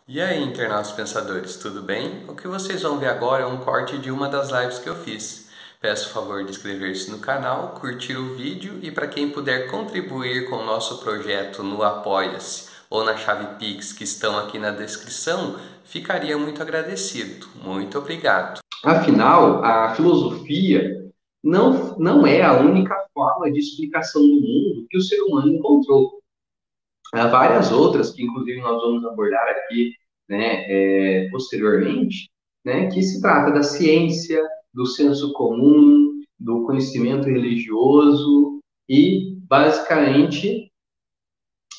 E aí, internautas pensadores, tudo bem? O que vocês vão ver agora é um corte de uma das lives que eu fiz. Peço o favor de inscrever-se no canal, curtir o vídeo e para quem puder contribuir com o nosso projeto no Apoia-se ou na chave Pix que estão aqui na descrição, ficaria muito agradecido. Muito obrigado. Afinal, a filosofia não é a única forma de explicação do mundo que o ser humano encontrou. Há várias outras que, inclusive, nós vamos abordar aqui, né, posteriormente, né, que se trata da ciência, do senso comum, do conhecimento religioso e, basicamente,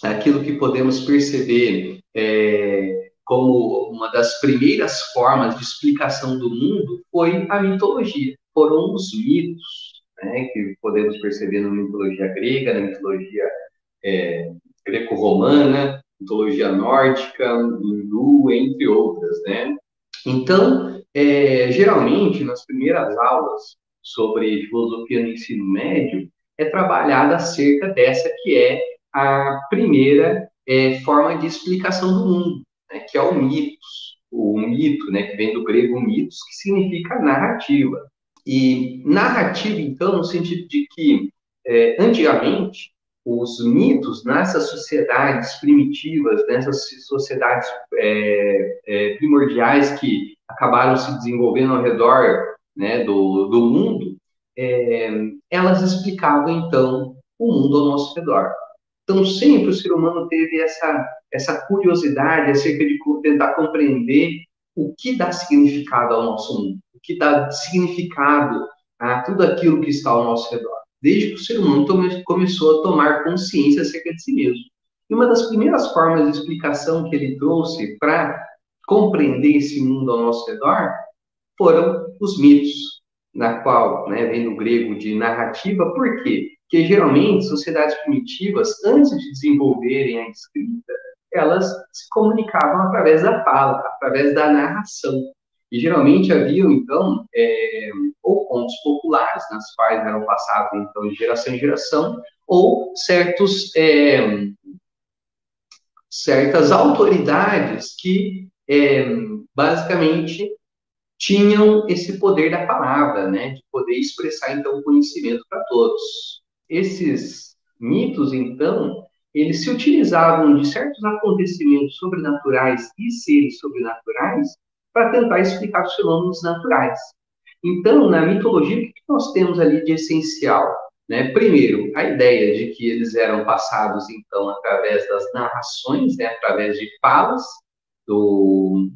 aquilo que podemos perceber como uma das primeiras formas de explicação do mundo foi a mitologia. Foram os mitos, né, que podemos perceber na mitologia grega, na mitologia é, greco-romana, mitologia nórdica, hindu, entre outras, né? Então, geralmente, nas primeiras aulas sobre filosofia no ensino médio, é trabalhada acerca dessa que é a primeira forma de explicação do mundo, né, que é o mitos. O mito, né, que vem do grego mitos, que significa narrativa. E narrativa, então, no sentido de que, antigamente, os mitos nessas sociedades primitivas, nessas sociedades primordiais que acabaram se desenvolvendo ao redor, né, do mundo, é, elas explicavam, então, o mundo ao nosso redor. Então, sempre o ser humano teve essa curiosidade acerca de tentar compreender o que dá significado ao nosso mundo, o que dá significado a tudo aquilo que está ao nosso redor, desde que o ser humano começou a tomar consciência acerca de si mesmo. E uma das primeiras formas de explicação que ele trouxe para compreender esse mundo ao nosso redor foram os mitos, na qual, né, vem do grego de narrativa. Por quê? Porque geralmente sociedades primitivas, antes de desenvolverem a escrita, elas se comunicavam através da fala, através da narração. E geralmente haviam, então, ou contos populares, nas quais eram passados, então, de geração em geração, ou certas autoridades que, basicamente, tinham esse poder da palavra, né, de poder expressar então o conhecimento para todos. Esses mitos, então, eles se utilizavam de certos acontecimentos sobrenaturais e seres sobrenaturais para tentar explicar os fenômenos naturais. Então, na mitologia, o que nós temos ali de essencial? Né? Primeiro, a ideia de que eles eram passados, então, através das narrações, né? Através de falas do,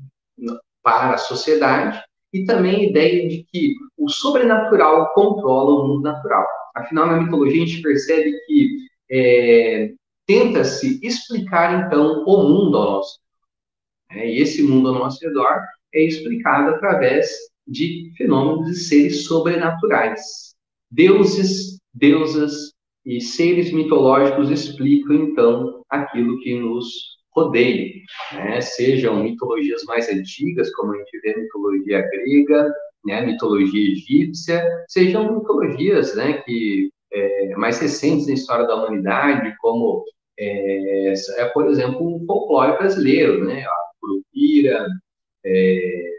para a sociedade, e também a ideia de que o sobrenatural controla o mundo natural. Afinal, na mitologia, a gente percebe que tenta-se explicar, então, o mundo ao nosso redor. E esse mundo ao nosso redor é explicado através de fenômenos e seres sobrenaturais. Deuses, deusas e seres mitológicos explicam, então, aquilo que nos rodeia, né? Sejam mitologias mais antigas, como a gente vê a mitologia grega, né? Mitologia egípcia, sejam mitologias, né, que mais recentes na história da humanidade, como, por exemplo, o folclore brasileiro, né? A Curupira,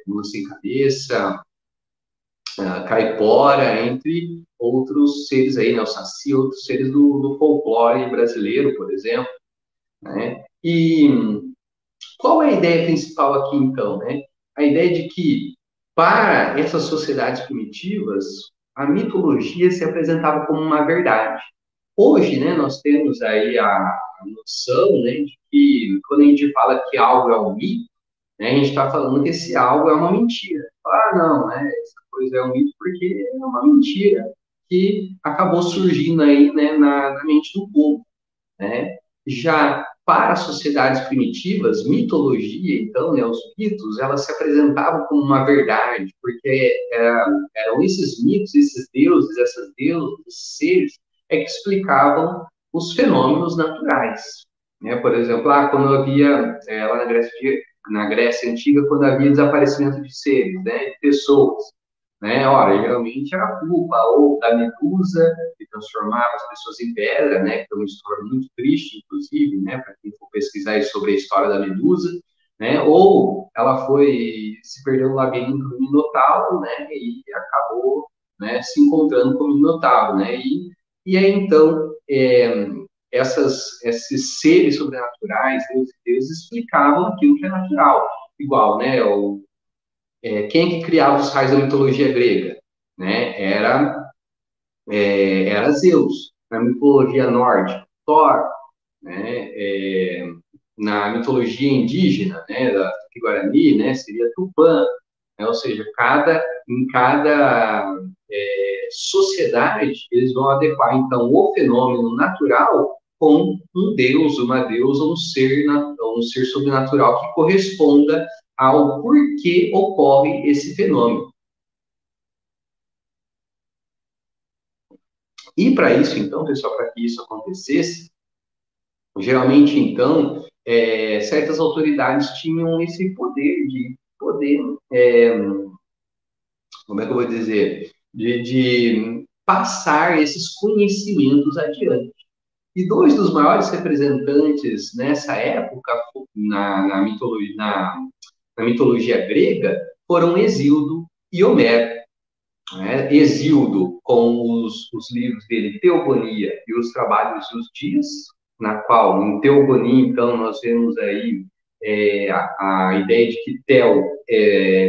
Lua Sem Cabeça, a Caipora, entre outros seres aí, né? O Saci, outros seres do folclore brasileiro, por exemplo, né? E qual é a ideia principal aqui, então, né? A ideia de que, para essas sociedades primitivas, a mitologia se apresentava como uma verdade. Hoje, né, nós temos aí a noção, né, de que quando a gente fala que algo é um mito, né, a gente está falando que esse algo é uma mentira. Ah, não, essa coisa é um mito porque é uma mentira que acabou surgindo aí, né, na mente do povo, né? Já para as sociedades primitivas, mitologia, então, né, os mitos, elas se apresentavam como uma verdade, porque eram esses mitos, esses deuses, essas deusas, esses seres, que explicavam os fenômenos naturais. Né? Por exemplo, quando havia, lá na Grécia Antiga, quando havia desaparecimento de seres, né, de pessoas, né? Ora, geralmente era a culpa ou da Medusa, que transformava as pessoas em pedra, né? Que é uma história muito triste, inclusive, né? Para quem for pesquisar sobre a história da Medusa, né? Ou ela se perdeu no labirinto do Minotauro, né? E acabou, né, se encontrando com o Minotauro, né? E aí, então, esses seres sobrenaturais, Deus explicavam aquilo que é natural. Igual, né? Quem é que criava os raios da mitologia grega? Né? Era Zeus. Na mitologia nórdica, Thor, né? Na mitologia indígena, né, da Tupi-Guarani, né, seria Tupã, né? Ou seja, em cada sociedade eles vão adequar então o fenômeno natural com um deus, uma deusa, um ser sobrenatural que corresponda ao porquê ocorre esse fenômeno. E para isso, então, pessoal, para que isso acontecesse, geralmente, então, certas autoridades tinham esse poder de poder, como é que eu vou dizer, de passar esses conhecimentos adiante. E dois dos maiores representantes nessa época, na mitologia grega, foram Hesíodo e Homero. Né? Hesíodo, com os livros dele, Teogonia e os Trabalhos e os Dias, na qual, em Teogonia, então, nós vemos aí a ideia de que Theo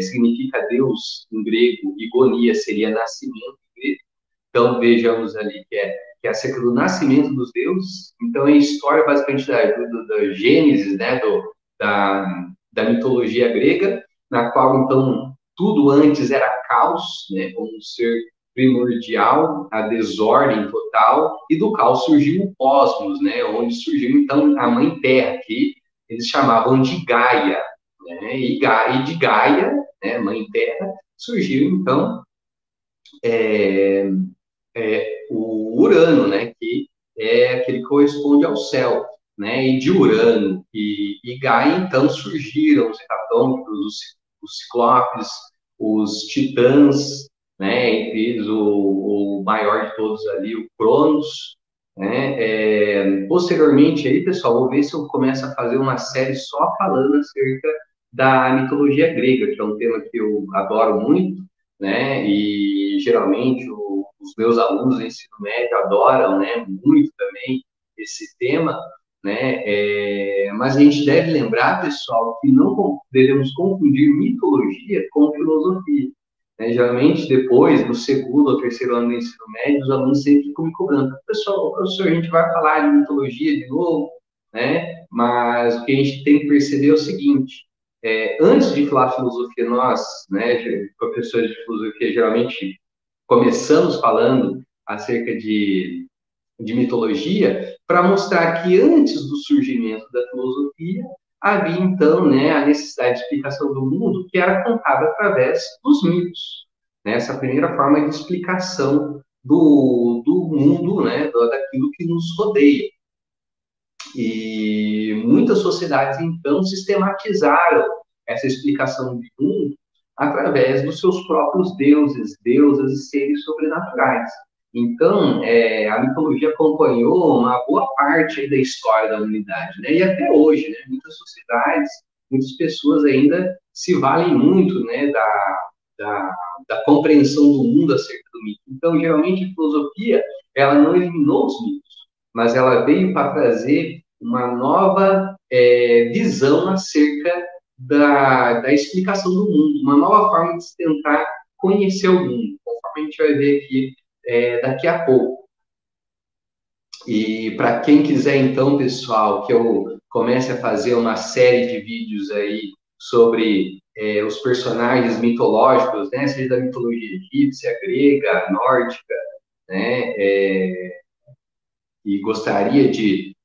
significa Deus em grego e gonia seria nascimento em grego. Então, vejamos ali que é acerca do nascimento dos deuses. Então, é a história, basicamente, da Gênesis, né, da mitologia grega, na qual, então, tudo antes era caos, né, como um ser primordial, a desordem total, e do caos surgiu o cosmos, né, onde surgiu, então, a Mãe Terra, que eles chamavam de Gaia, né, e de Gaia, né, Mãe Terra, surgiu, então, é, o Urano, né, que é aquele que corresponde ao céu, né, e de Urano e Gaia, então, surgiram os hecatônicos, os ciclopes, os titãs, né, entre eles o maior de todos ali, o Cronos, né, posteriormente aí, pessoal, vou ver se eu começo a fazer uma série só falando acerca da mitologia grega, que é um tema que eu adoro muito, né, e geralmente os meus alunos do ensino médio adoram, né, muito também esse tema, né, mas a gente deve lembrar, pessoal, que não devemos confundir mitologia com filosofia. Né? Geralmente, depois, no segundo ou terceiro ano do ensino médio, os alunos sempre ficam me cobrando, professor, a gente vai falar de mitologia de novo, né? Mas o que a gente tem que perceber é o seguinte, antes de falar filosofia, nós, né, professores de filosofia, geralmente começamos falando acerca de mitologia para mostrar que antes do surgimento da filosofia havia então, né, a necessidade de explicação do mundo que era contada através dos mitos, né? Essa primeira forma de explicação do mundo, né, daquilo que nos rodeia. E muitas sociedades então sistematizaram essa explicação do mundo através dos seus próprios deuses, deusas e seres sobrenaturais. Então, a mitologia acompanhou uma boa parte da história da humanidade, né? E até hoje, né? Muitas sociedades, muitas pessoas ainda se valem muito, né, da, da compreensão do mundo acerca do mito. Então, geralmente, a filosofia, ela não eliminou os mitos, mas ela veio para trazer uma nova visão acerca da explicação do mundo, uma nova forma de se tentar conhecer o mundo, conforme a gente vai ver aqui daqui a pouco. E para quem quiser, então, pessoal, que eu comece a fazer uma série de vídeos aí sobre os personagens mitológicos, né, seja da mitologia egípcia, grega, nórdica, né, e gostaria de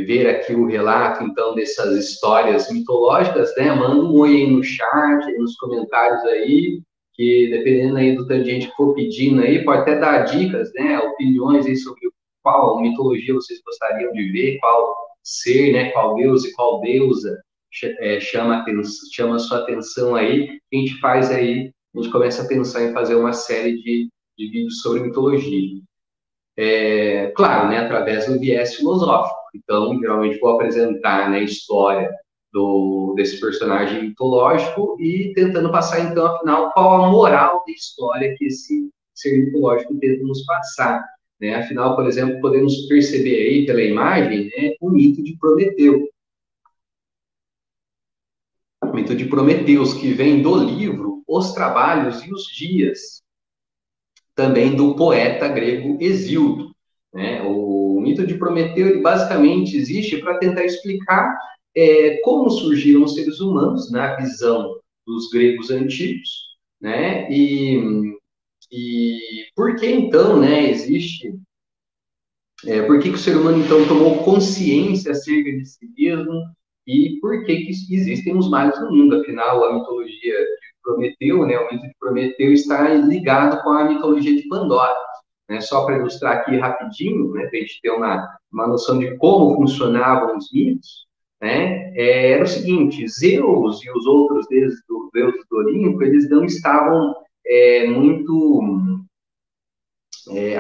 ver aqui o relato, então, dessas histórias mitológicas, né? Manda um oi aí no chat, aí nos comentários aí, que dependendo aí do tanto de gente que for pedindo aí, pode até dar dicas, né? Opiniões aí sobre qual mitologia vocês gostariam de ver, qual ser, né? Qual deus e qual deusa chama a sua atenção aí, a gente faz aí, a gente começa a pensar em fazer uma série de vídeos sobre mitologia. Claro, né, através do viés filosófico. Então, geralmente vou apresentar, né, história desse personagem mitológico e tentando passar, então, afinal, qual a moral da história que esse ser mitológico tenta nos passar. Né? Afinal, por exemplo, podemos perceber aí pela imagem, né, o mito de Prometeu. O mito de Prometeus, que vem do livro Os Trabalhos e os Dias, também do poeta grego Hesíodo. Né? O mito de Prometeu, ele basicamente existe para tentar explicar como surgiram os seres humanos na visão dos gregos antigos, né? E por que então, né, existe por que o ser humano, então, tomou consciência acerca de si mesmo e por que existem os males no mundo? Afinal, a mitologia de Prometeu, né, o mito de Prometeu está ligado com a mitologia de Pandora. Né? Só para ilustrar aqui rapidinho, né, para a gente ter uma noção de como funcionavam os mitos, né, era o seguinte: Zeus e os outros deuses do Olimpo, eles não estavam muito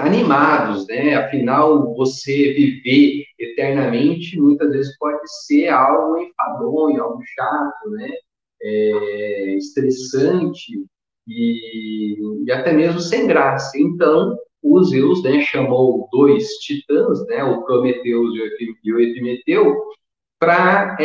animados, né? Afinal, você viver eternamente muitas vezes pode ser algo enfadonho, algo chato, né? Estressante e até mesmo sem graça. Então, o Zeus, né, chamou dois titãs, né, o Prometeus e o Epimeteu, para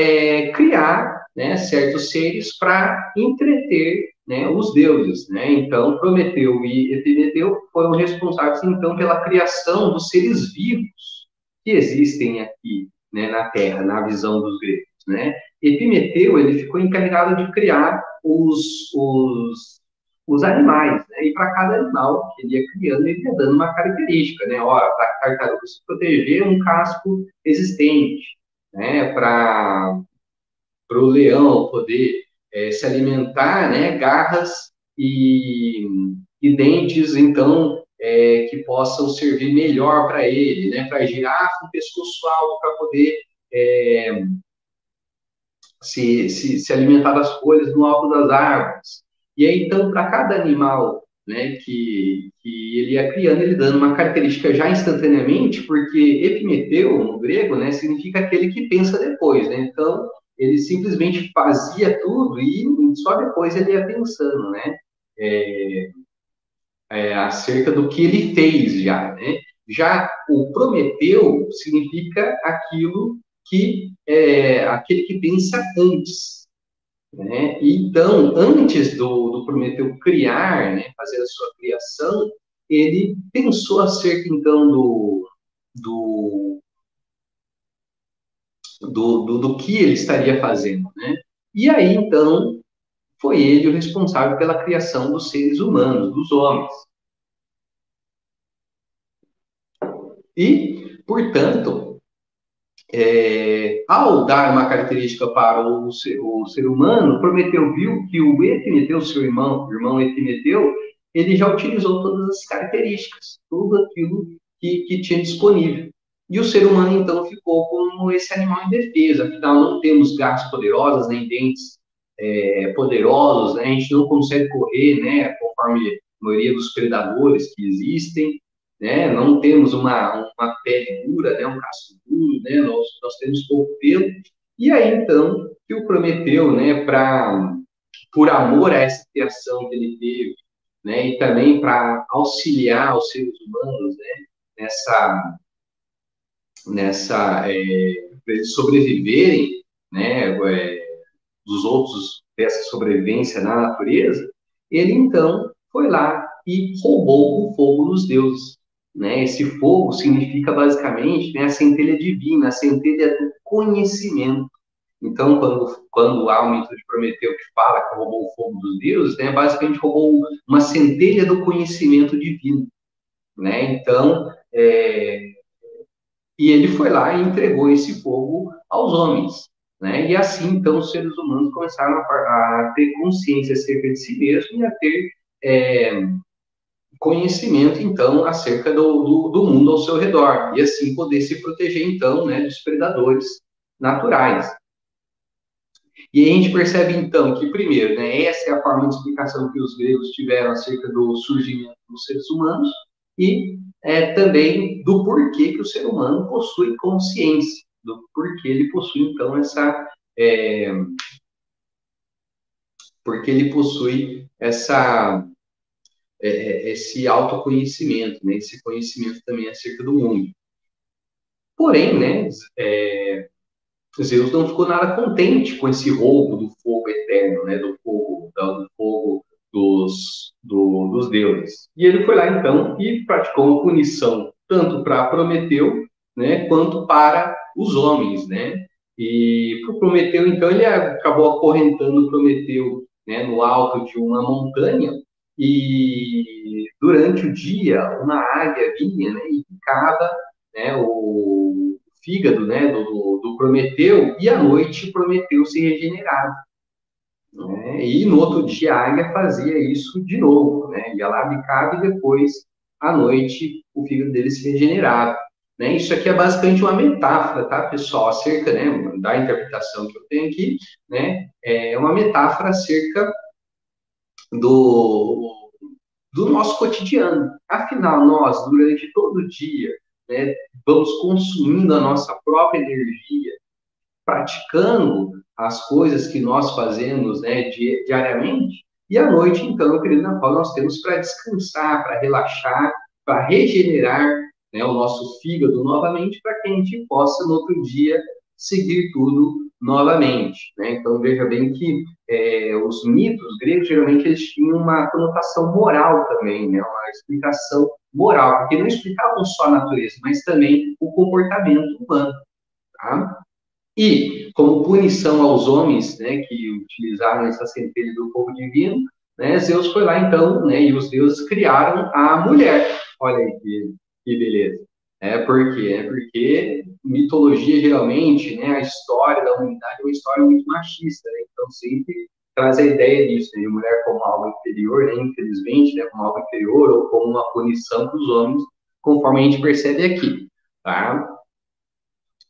criar, né, certos seres para entreter, né, os deuses. Né? Então, Prometeu e Epimeteu foram responsáveis, então, pela criação dos seres vivos que existem aqui, né, na Terra, na visão dos gregos. Né? Epimeteu, ele ficou encarregado de criar os animais, né? E para cada animal que ele ia criando, ele ia dando uma característica, né? Ó, para a tartaruga se proteger, um casco resistente, né, para o leão poder se alimentar, né, garras e dentes, então, que possam servir melhor para ele, né, para a girafa, um pescoço alto para poder se alimentar das folhas no alto das árvores. E aí, então, para cada animal, né, que ele ia criando, ele dando uma característica já instantaneamente, porque epimeteu, no grego, né, significa aquele que pensa depois, né? Então, ele simplesmente fazia tudo e só depois ele ia pensando, né? Acerca do que ele fez já, né? Já o Prometeu significa aquele que pensa antes, né? Então, antes do Prometeu criar, né, fazer a sua criação, ele pensou acerca, então, do, do que ele estaria fazendo, né? E aí, então, foi ele o responsável pela criação dos seres humanos, dos homens. E, portanto, ao dar uma característica para o ser humano, Prometeu viu que o Epimeteu, seu irmão Epimeteu, ele já utilizou todas as características, tudo aquilo que tinha disponível. E o ser humano, então, ficou como esse animal indefeso. Afinal, não temos garras poderosas, nem dentes poderosos, né? A gente não consegue correr, né, conforme a maioria dos predadores que existem, né? Não temos uma pele dura, né, um casco duro, né? Nós temos pouco pelo. E aí, então, que o Prometeu, né, por amor a essa criação que ele teve, né, e também para auxiliar os seres humanos, né, para eles sobreviverem, né, dos outros dessa sobrevivência na natureza, ele então foi lá e roubou o fogo dos deuses. Né? Esse fogo significa basicamente, né, a centelha divina, a centelha do conhecimento. Então, quando há o mito de Prometeu que fala que roubou o fogo dos deuses, né, basicamente roubou uma centelha do conhecimento divino. Né? Então, e ele foi lá e entregou esse fogo aos homens. Né? E assim, então, os seres humanos começaram a ter consciência acerca de si mesmo e a ter conhecimento, então, acerca do mundo ao seu redor. E assim poder se proteger, então, né, dos predadores naturais. E aí a gente percebe, então, que, primeiro, né, essa é a forma de explicação que os gregos tiveram acerca do surgimento dos seres humanos e também do porquê que o ser humano possui consciência, do porquê ele possui, então, porque ele possui esse autoconhecimento, né? Esse conhecimento também acerca do mundo. Porém, né, Zeus não ficou nada contente com esse roubo do fogo eterno, né, do fogo dos deuses. E ele foi lá, então, e praticou uma punição, tanto para Prometeu, né, quanto para os homens, né? E para Prometeu, então, ele acabou acorrentando Prometeu, né, no alto de uma montanha, e durante o dia, uma águia vinha, né, e picava, né, o fígado, né, do Prometeu, e à noite Prometeu se regenerava, né? E no outro dia a águia fazia isso de novo, né? Ia lá, bicava e depois, à noite, o fígado dele se regenerava. Né? Isso aqui é basicamente uma metáfora, tá, pessoal, acerca, né, da interpretação que eu tenho aqui, né? É uma metáfora acerca do, do nosso cotidiano. Afinal, nós, durante todo o dia, né, vamos consumindo a nossa própria energia, praticando as coisas que nós fazemos, né, diariamente, e à noite, então, querido Natal, nós temos para descansar, para relaxar, para regenerar, né, o nosso fígado novamente, para que a gente possa, no outro dia, seguir tudo novamente. Né? Então, veja bem que os mitos gregos, geralmente, eles tinham uma conotação moral também, né? Uma explicação moral, porque não explicavam só a natureza, mas também o comportamento humano. Tá? E, como punição aos homens, né, que utilizaram essa centelha do fogo divino, né, Zeus foi lá, então, né, e os deuses criaram a mulher. Olha aí que beleza. Por quê? Porque mitologia, geralmente, né, a história da humanidade é uma história muito machista, né, então sempre traz a ideia disso, né, de mulher como algo inferior, né, infelizmente, né, como algo inferior ou como uma punição para os homens, conforme a gente percebe aqui, tá?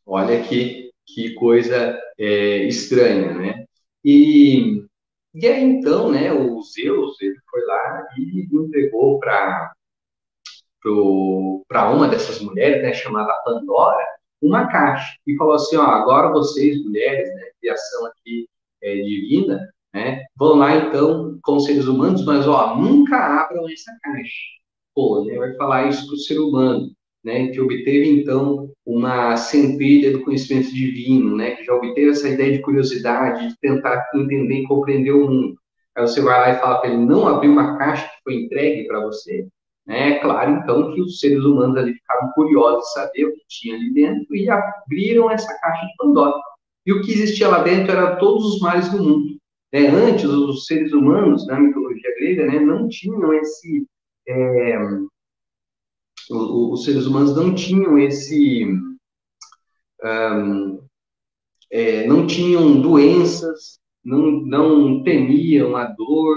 Olha que coisa estranha, né? E, e aí, então, né, o Zeus, ele foi lá e entregou para uma dessas mulheres, né, chamada Pandora, uma caixa. E falou assim, ó, agora vocês, mulheres, né, criação aqui divina, né, vão lá, então, com os seres humanos, mas, ó, nunca abram essa caixa. Pô, né, vai falar isso para o ser humano, né, que obteve, então, uma centelha do conhecimento divino, né, que já obteve essa ideia de curiosidade, de tentar entender e compreender o mundo. Aí você vai lá e fala para ele não abrir uma caixa que foi entregue para você, né? É claro, então, que os seres humanos ali ficaram curiosos de saber o que tinha ali dentro e abriram essa caixa de Pandora. E o que existia lá dentro era todos os males do mundo. Né? Antes, os seres humanos, na mitologia grega, né, não tinham é, os seres humanos não tinham não tinham doenças, não temiam a dor,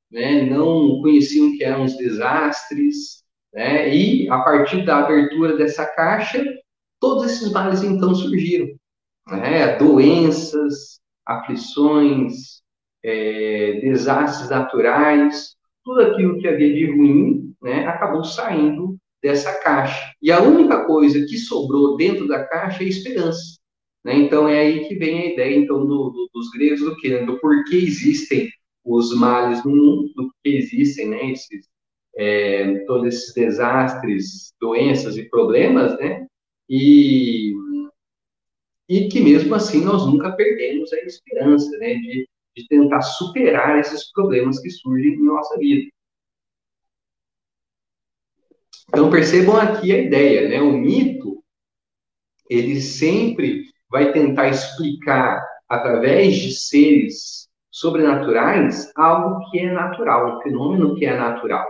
né? Não conheciam o que eram os desastres, né? E a partir da abertura dessa caixa, todos esses males então surgiram, né? Doenças, aflições, desastres naturais, tudo aquilo que havia de ruim, né, acabou saindo dessa caixa. E a única coisa que sobrou dentro da caixa é a esperança. Né? Então é aí que vem a ideia então dos gregos do que, do porquê existem os males no mundo, do que existem, né, todos esses desastres, doenças e problemas, né? E e que mesmo assim nós nunca perdemos a esperança, né, de tentar superar esses problemas que surgem em nossa vida. Então percebam aqui a ideia, né, o mito, ele sempre vai tentar explicar através de seres sobrenaturais algo que é natural, um fenômeno que é natural.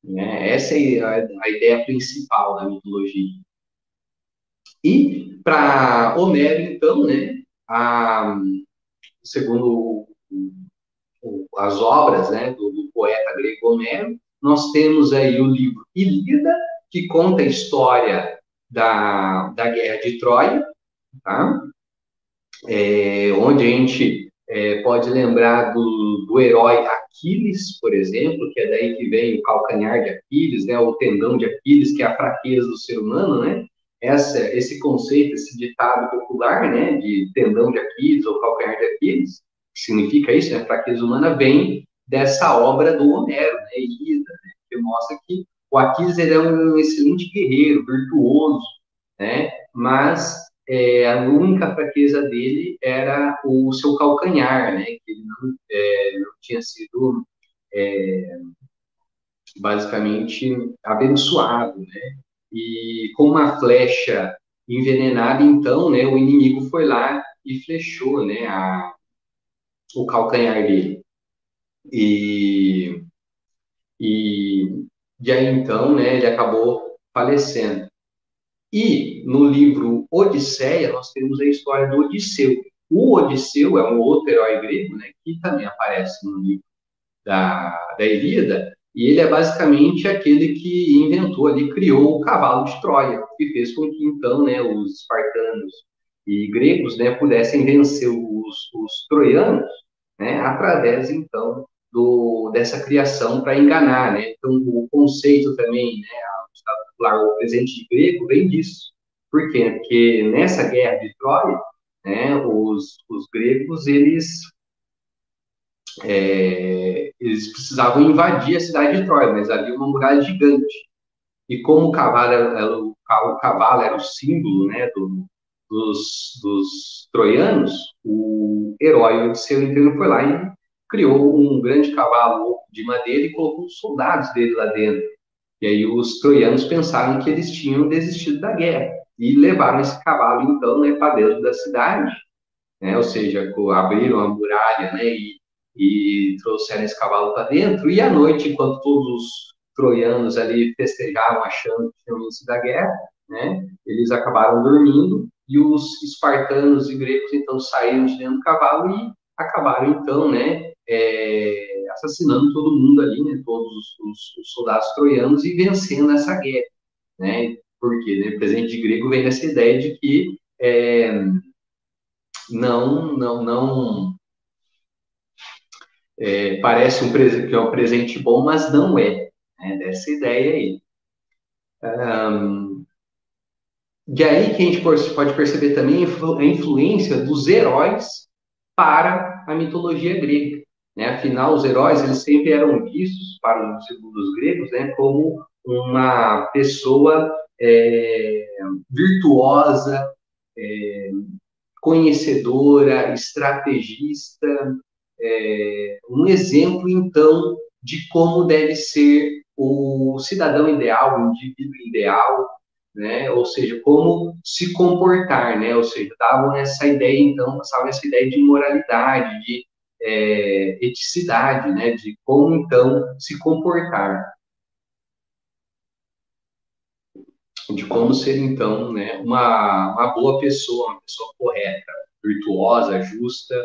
Né? Essa é a ideia principal da mitologia. E para Homero, então, né, segundo as obras, né, do poeta grego Homero, nós temos aí o livro Ilíada, que conta a história da Guerra de Troia, tá? Onde a gente pode lembrar do herói Aquiles, por exemplo, que é daí que vem o calcanhar de Aquiles, né, o tendão de Aquiles, que é a fraqueza do ser humano, né? esse conceito, esse ditado popular, né, de tendão de Aquiles ou calcanhar de Aquiles, que significa isso, né, fraqueza humana, vem dessa obra do Homero, né, Ilíada, né, que mostra que o Aquiles ele é um excelente guerreiro, virtuoso, né, mas a única fraqueza dele era o seu calcanhar, né, que ele não tinha sido basicamente abençoado, né? E com uma flecha envenenada, então, né, o inimigo foi lá e flechou, né, o calcanhar dele. E, e, e aí, então, né, ele acabou falecendo. E no livro Odisseia, nós temos a história do Odisseu. O Odisseu é um outro herói grego, né, que também aparece no livro da Ilíada, e ele é basicamente aquele que inventou ali, criou o cavalo de Troia, que fez com que então, né, os espartanos e gregos, né, pudessem vencer os troianos, né, através então dessa criação para enganar, né? Então o conceito também, né, o presente grego vem disso. Por quê? Porque nessa guerra de Troia, né, os gregos eles precisavam invadir a cidade de Troia, mas havia uma muralha gigante. E como o cavalo era o símbolo, né, dos troianos, o herói Odisseu então foi lá e criou um grande cavalo de madeira e colocou os soldados dele lá dentro. E aí os troianos pensaram que eles tinham desistido da guerra e levaram esse cavalo então, né, para dentro da cidade, né? Ou seja, abriram a muralha, né? E trouxeram esse cavalo para dentro. E à noite, enquanto todos os troianos ali festejavam, achando que tinham vencido a guerra, né? Eles acabaram dormindo e os espartanos e gregos então saíram de dentro do cavalo e acabaram então, né? Assassinando todo mundo ali, né? Todos os soldados troianos e vencendo essa guerra, né? Porque, né, o presente de grego vem dessa ideia de que não parece que é um presente bom, mas não é, né? Dessa ideia aí. De aí que a gente pode perceber também a influência dos heróis para a mitologia grega, né? Afinal, os heróis eles sempre eram vistos para os gregos, né, como uma pessoa virtuosa, conhecedora, estrategista, um exemplo, então, de como deve ser o cidadão ideal, o indivíduo ideal, né? Ou seja, como se comportar, né? Ou seja, davam essa ideia, então, passavam essa ideia de moralidade, de eticidade, né? De como, então, se comportar, de como ser, então, né? Uma boa pessoa, uma pessoa correta, virtuosa, justa,